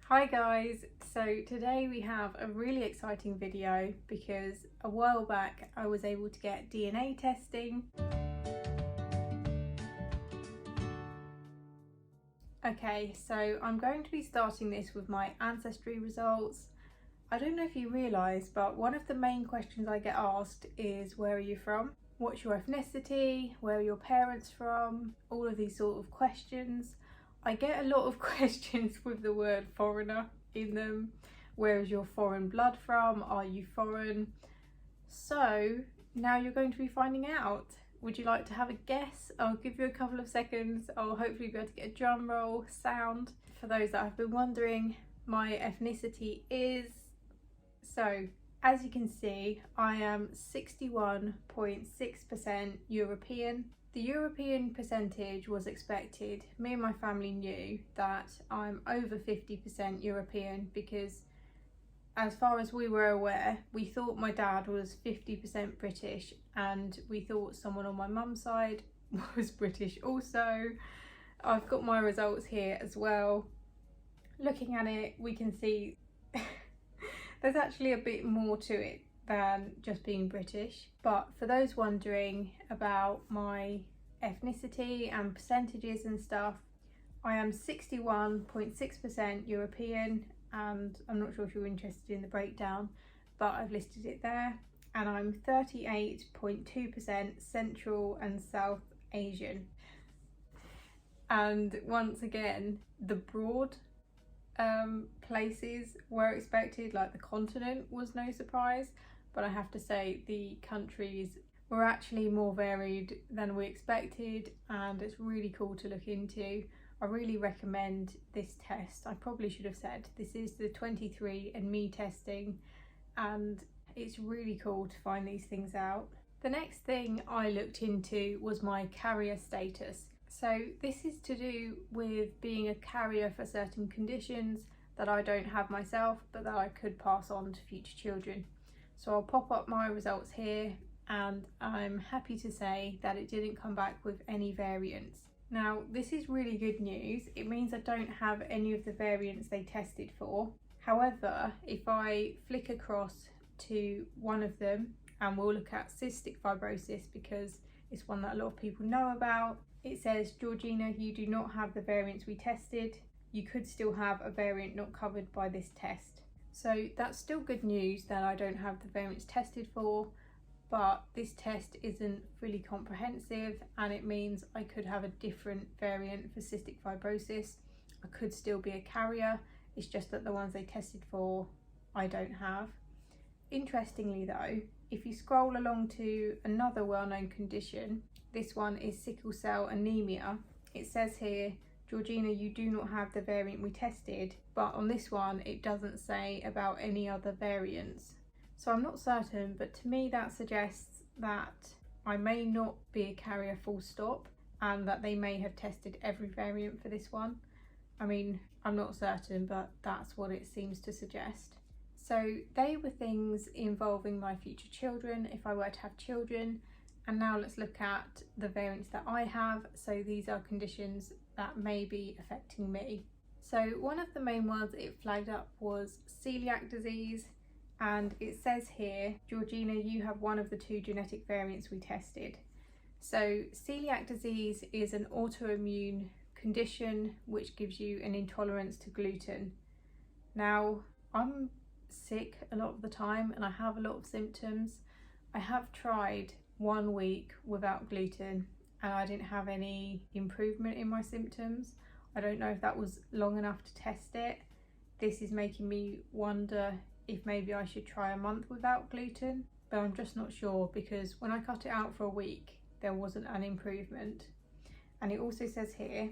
Hi guys, so today we have a really exciting video because a while back I was able to get DNA testing. Okay, so I'm going to be starting this with my Ancestry results. I don't know if you realise, but one of the main questions I get asked is where are you from? What's your ethnicity? Where are your parents from? All of these sort of questions. I get a lot of questions with the word foreigner in them. Where is your foreign blood from? Are you foreign? So now you're going to be finding out. Would you like to have a guess? I'll give you a couple of seconds. I'll hopefully be able to get a drum roll sound. For those that have been wondering, my ethnicity is... So as you can see, I am 61.6% European. The European percentage was expected. Me and my family knew that I'm over 50% European because as far as we were aware, we thought my dad was 50% British and we thought someone on my mum's side was British also. I've got my results here as well. Looking at it, we can see there's actually a bit more to it than just being British. But for those wondering about my ethnicity and percentages and stuff, I am 61.6% European, and I'm not sure if you're interested in the breakdown, but I've listed it there. And I'm 38.2% Central and South Asian. And once again, the broad places were expected, like the continent was no surprise, but I have to say the countries were actually more varied than we expected, and it's really cool to look into. I really recommend this test. I probably should have said this is the 23andMe testing, and it's really cool to find these things out. The next thing I looked into was my carrier status. So this is to do with being a carrier for certain conditions that I don't have myself, but that I could pass on to future children. So I'll pop up my results here, and I'm happy to say that it didn't come back with any variants. Now, this is really good news. It means I don't have any of the variants they tested for. However, if I flick across to one of them, and we'll look at cystic fibrosis because it's one that a lot of people know about, it says, Georgina, you do not have the variants we tested. You could still have a variant not covered by this test. So that's still good news that I don't have the variants tested for, but this test isn't fully comprehensive, and it means I could have a different variant for cystic fibrosis. I could still be a carrier, it's just that the ones they tested for I don't have. Interestingly though, if you scroll along to another well-known condition, this one is sickle cell anemia. It says here, Georgina, you do not have the variant we tested, but on this one it doesn't say about any other variants. So I'm not certain, but to me that suggests that I may not be a carrier full stop, and that they may have tested every variant for this one. I mean, I'm not certain, but that's what it seems to suggest. So they were things involving my future children, if I were to have children. And now let's look at the variants that I have. So these are conditions that may be affecting me. So one of the main ones it flagged up was celiac disease. And it says here, Georgina, you have one of the two genetic variants we tested. So celiac disease is an autoimmune condition which gives you an intolerance to gluten. Now, I'm sick a lot of the time and I have a lot of symptoms. I have tried 1 week without gluten and I didn't have any improvement in my symptoms. I don't know if that was long enough to test it. This is making me wonder if maybe I should try a month without gluten, but I'm just not sure because when I cut it out for a week, there wasn't an improvement. And it also says here,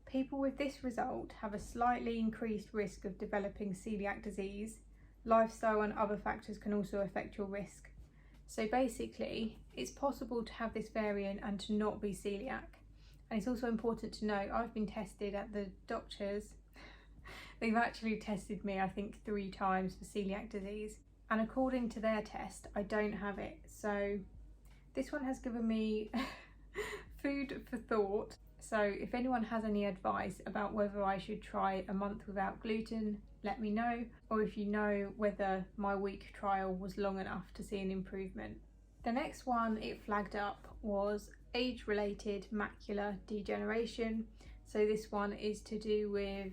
people with this result have a slightly increased risk of developing celiac disease. Lifestyle and other factors can also affect your risk. So basically, it's possible to have this variant and to not be celiac. And it's also important to know, I've been tested at the doctors. They've actually tested me, I think, 3 times for celiac disease. And according to their test, I don't have it. So this one has given me food for thought. So if anyone has any advice about whether I should try a month without gluten, let me know, or if you know whether my week trial was long enough to see an improvement. The next one it flagged up was age-related macular degeneration. So this one is to do with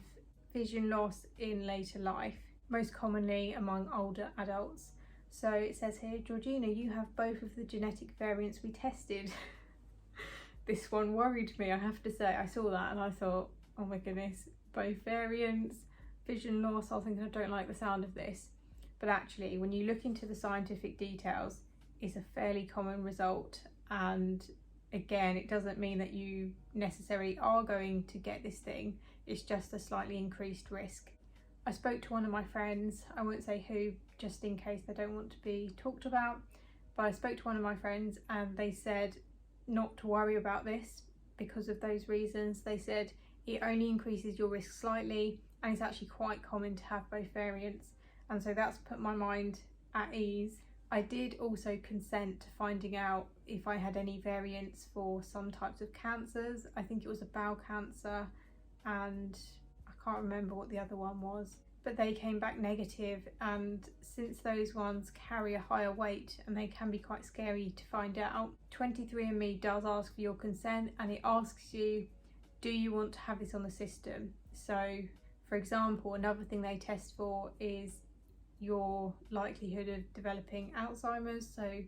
vision loss in later life, most commonly among older adults. So it says here, Georgina, you have both of the genetic variants we tested. This one worried me, I have to say. I saw that and I thought, oh my goodness, both variants, vision loss. I was thinking, I don't like the sound of this. But actually, when you look into the scientific details, it's a fairly common result. And again, it doesn't mean that you necessarily are going to get this thing. It's just a slightly increased risk. I spoke to one of my friends, I won't say who, just in case they don't want to be talked about, but I spoke to one of my friends and they said not to worry about this because of those reasons. They said it only increases your risk slightly and it's actually quite common to have both variants, and so that's put my mind at ease. I did also consent to finding out if I had any variants for some types of cancers. I think it was a bowel cancer and I can't remember what the other one was, but they came back negative, and since those ones carry a higher weight and they can be quite scary to find out, 23andMe does ask for your consent and it asks you, do you want to have this on the system? So for example, another thing they test for is your likelihood of developing Alzheimer's, so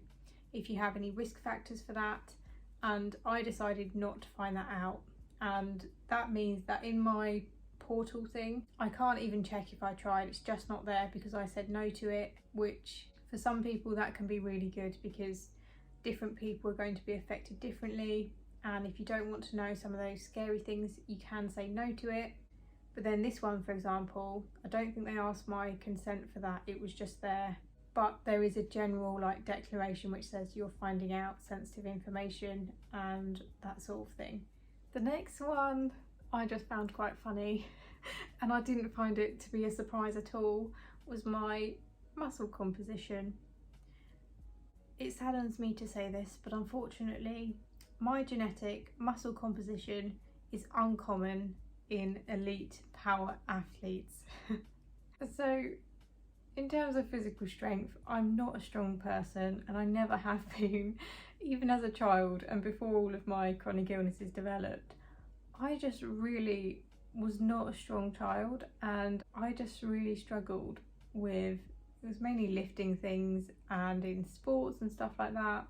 if you have any risk factors for that, and I decided not to find that out, and that means that in my portal thing I can't even check if I tried. It's just not there because I said no to it, which for some people that can be really good because different people are going to be affected differently, and if you don't want to know some of those scary things you can say no to it. But then this one, for example, I don't think they asked my consent for that, it was just there, but there is a general like declaration which says you're finding out sensitive information and that sort of thing. The next one I just found quite funny and I didn't find it to be a surprise at all, was my muscle composition. It saddens me to say this, but unfortunately my genetic muscle composition is uncommon in elite power athletes. So in terms of physical strength, I'm not a strong person and I never have been, even as a child and before all of my chronic illnesses developed. I just really was not a strong child and I just really struggled with, it was mainly lifting things and in sports and stuff like that.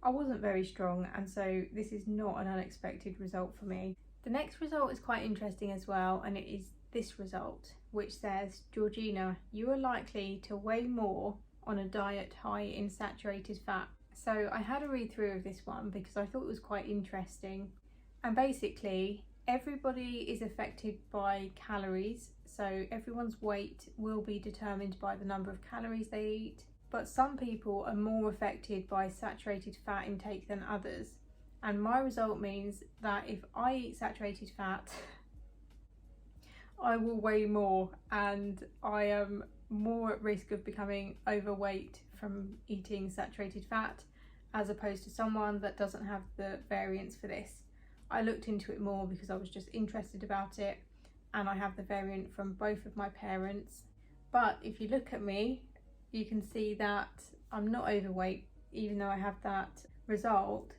I wasn't very strong, and so this is not an unexpected result for me. The next result is quite interesting as well, and it is this result which says, Georgina, you are likely to weigh more on a diet high in saturated fat. So I had a read through of this one because I thought it was quite interesting. And basically, everybody is affected by calories, so everyone's weight will be determined by the number of calories they eat, but some people are more affected by saturated fat intake than others. And my result means that if I eat saturated fat, I will weigh more and I am more at risk of becoming overweight from eating saturated fat as opposed to someone that doesn't have the variants for this. I looked into it more because I was just interested about it, and I have the variant from both of my parents. But if you look at me, you can see that I'm not overweight even though I have that result.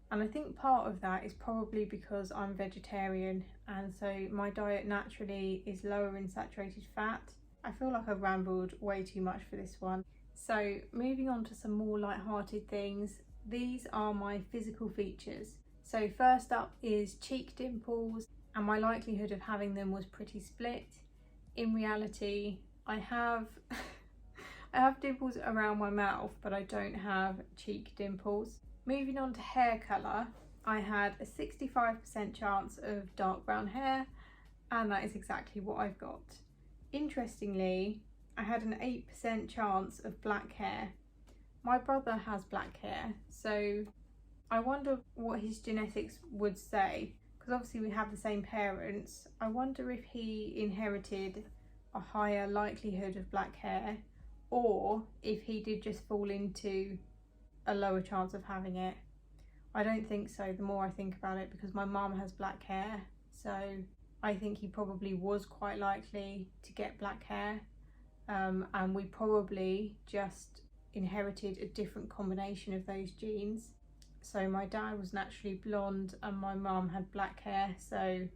And I think part of that is probably because I'm vegetarian, and so my diet naturally is lower in saturated fat. I feel like I've rambled way too much for this one. So moving on to some more light-hearted things, these are my physical features. So first up is cheek dimples, and my likelihood of having them was pretty split. In reality, I have I have dimples around my mouth, but I don't have cheek dimples. Moving on to hair colour, I had a 65% chance of dark brown hair, and that is exactly what I've got. Interestingly, I had an 8% chance of black hair. My brother has black hair, so I wonder what his genetics would say, because obviously we have the same parents. I wonder if he inherited a higher likelihood of black hair, or if he did just fall into a lower chance of having it. I don't think so, the more I think about it, because my mum has black hair, so I think he probably was quite likely to get black hair, and we probably just inherited a different combination of those genes. So my dad was naturally blonde and my mum had black hair, so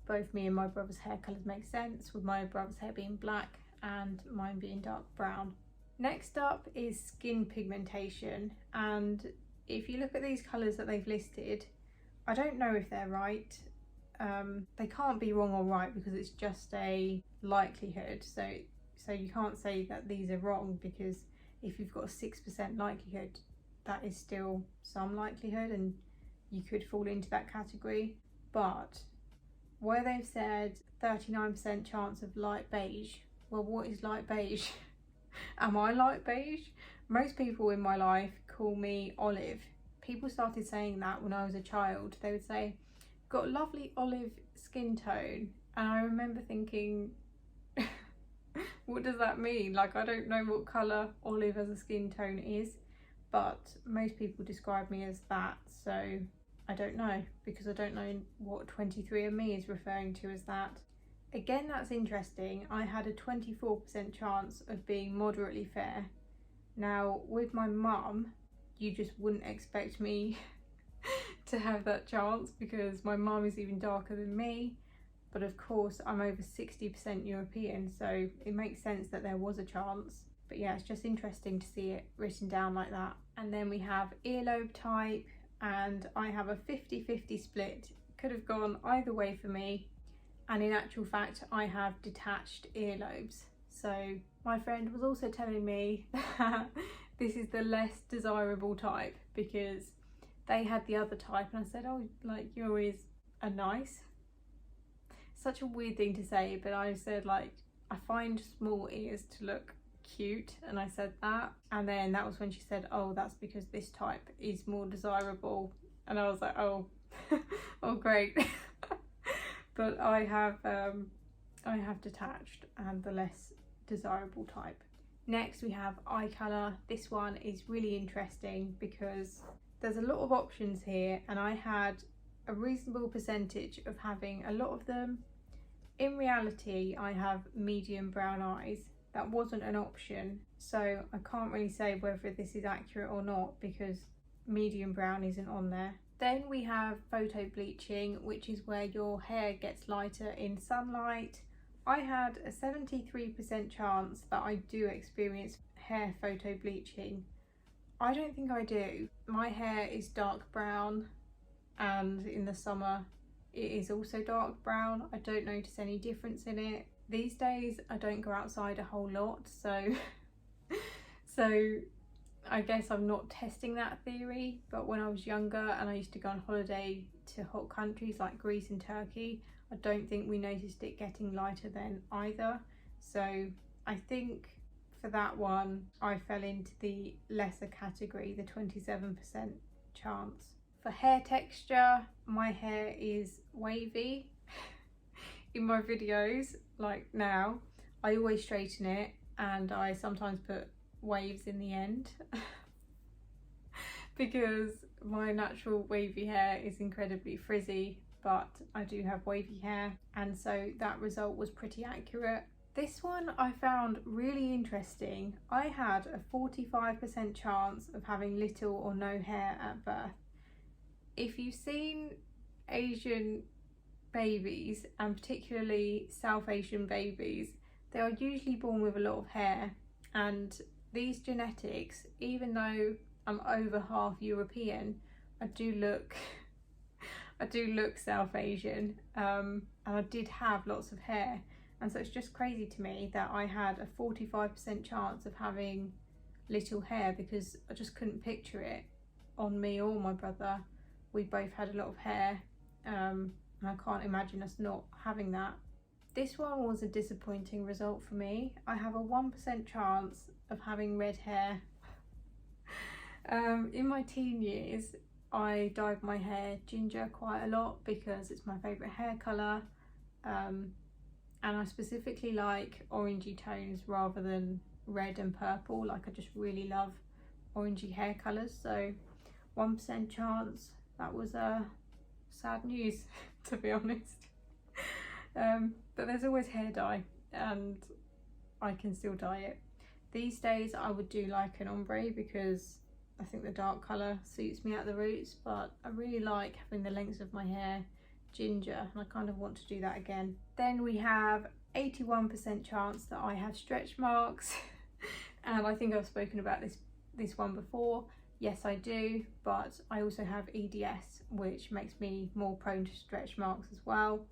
both me and my brother's hair colours make sense, with my brother's hair being black and mine being dark brown. Next up is skin pigmentation, and if you look at these colours that they've listed, I don't know if they're right. They can't be wrong or right because it's just a likelihood, so you can't say that these are wrong, because if you've got a 6% likelihood, that is still some likelihood and you could fall into that category. But where they've said 39% chance of light beige, well, what is light beige? Am I light beige? Most people in my life call me olive. People started saying that when I was a child. They would say, got a lovely olive skin tone, and I remember thinking, what does that mean? Like, I don't know what colour olive as a skin tone is, but most people describe me as that, so I don't know, because I don't know what 23andMe is referring to as that. Again, that's interesting. I had a 24% chance of being moderately fair. Now, with my mum, you just wouldn't expect me to have that chance, because my mum is even darker than me, but of course I'm over 60% European, so it makes sense that there was a chance. But yeah, it's just interesting to see it written down like that. And then we have earlobe type, and I have a 50-50 split. Could have gone either way for me, and in actual fact I have detached earlobes. So my friend was also telling me that this is the less desirable type, because they had the other type, and I said, oh, like, yours are nice. Such a weird thing to say, but I said, like, I find small ears to look cute, and I said that, and then that was when she said, oh, that's because this type is more desirable, and I was like, oh oh great. But I have detached and the less desirable type. Next we have eye colour. This one is really interesting because there's a lot of options here, and I had a reasonable percentage of having a lot of them. In reality, I have medium brown eyes. That wasn't an option, so I can't really say whether this is accurate or not because medium brown isn't on there. Then we have photo bleaching, which is where your hair gets lighter in sunlight. I had a 73% chance that I do experience hair photo bleaching. I don't think I do. My hair is dark brown, and in the summer it is also dark brown. I don't notice any difference in it. These days I don't go outside a whole lot, so I guess I'm not testing that theory. But when I was younger and I used to go on holiday to hot countries like Greece and Turkey, I don't think we noticed it getting lighter then either. So I think for that one I fell into the lesser category, the 27% chance. For hair texture, my hair is wavy. In my videos, like now, I always straighten it, and I sometimes put waves in the end because my natural wavy hair is incredibly frizzy, but I do have wavy hair, and so that result was pretty accurate. This one I found really interesting. I had a 45% chance of having little or no hair at birth. If you've seen Asian babies, and particularly South Asian babies, they are usually born with a lot of hair, and these genetics, even though I'm over half European, I do look South Asian, and I did have lots of hair, and so it's just crazy to me that I had a 45% chance of having little hair, because I just couldn't picture it on me or my brother. We both had a lot of hair, and I can't imagine us not having that. This one was a disappointing result for me. I have a 1% chance of having red hair. In my teen years, I dyed my hair ginger quite a lot because it's my favourite hair colour, and I specifically like orangey tones rather than red and purple. Like, I just really love orangey hair colours, so 1% chance. That was sad news, to be honest. But there's always hair dye, and I can still dye it. These days I would do like an ombre because I think the dark colour suits me at the roots, but I really like having the lengths of my hair ginger, and I kind of want to do that again. Then we have 81% chance that I have stretch marks and I think I've spoken about this one before. Yes, I do, but I also have EDS, which makes me more prone to stretch marks as well,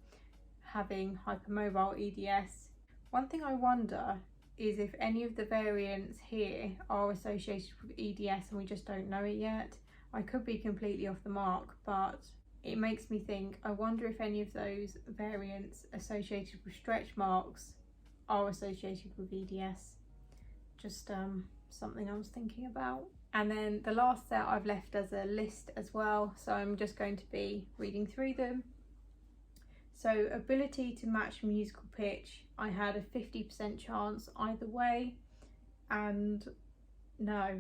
having hypermobile EDS. One thing I wonder is if any of the variants here are associated with EDS and we just don't know it yet. I could be completely off the mark, but it makes me think, I wonder if any of those variants associated with stretch marks are associated with EDS. Just something I was thinking about. And then the last set I've left as a list as well, so I'm just going to be reading through them. So ability to match musical pitch, I had a 50% chance either way, and no,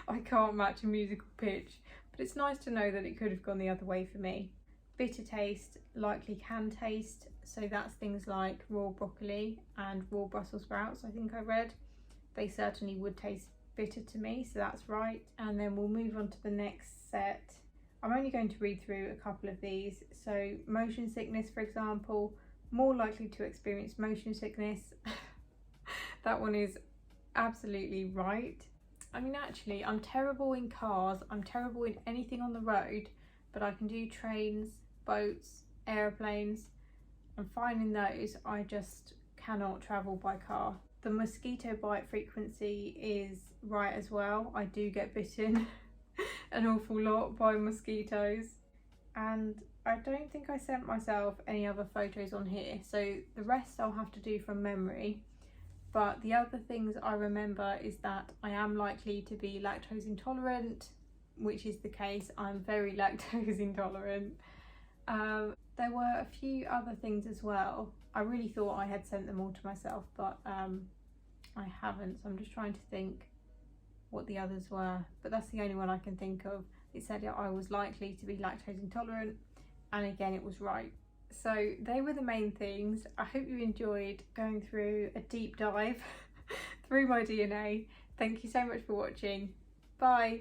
I can't match a musical pitch, but it's nice to know that it could have gone the other way for me. Bitter taste, likely can taste, so that's things like raw broccoli and raw Brussels sprouts, I think I read. They certainly would taste bitter to me, so that's right. And then we'll move on to the next set. I'm only going to read through a couple of these. So motion sickness, for example, more likely to experience motion sickness. That one is absolutely right. I mean, actually, I'm terrible in cars, I'm terrible in anything on the road, but I can do trains, boats, aeroplanes. I'm fine in those, I just cannot travel by car. The mosquito bite frequency is right as well. I do get bitten an awful lot by mosquitoes, and I don't think I sent myself any other photos on here, so the rest I'll have to do from memory. But the other things I remember is that I am likely to be lactose intolerant, which is the case. I'm very lactose intolerant. There were a few other things as well. I really thought I had sent them all to myself, but I haven't, so I'm just trying to think what the others were, but that's the only one I can think of. It said I was likely to be lactose intolerant, and again it was right. So they were the main things. I hope you enjoyed going through a deep dive through my DNA. Thank you so much for watching. Bye.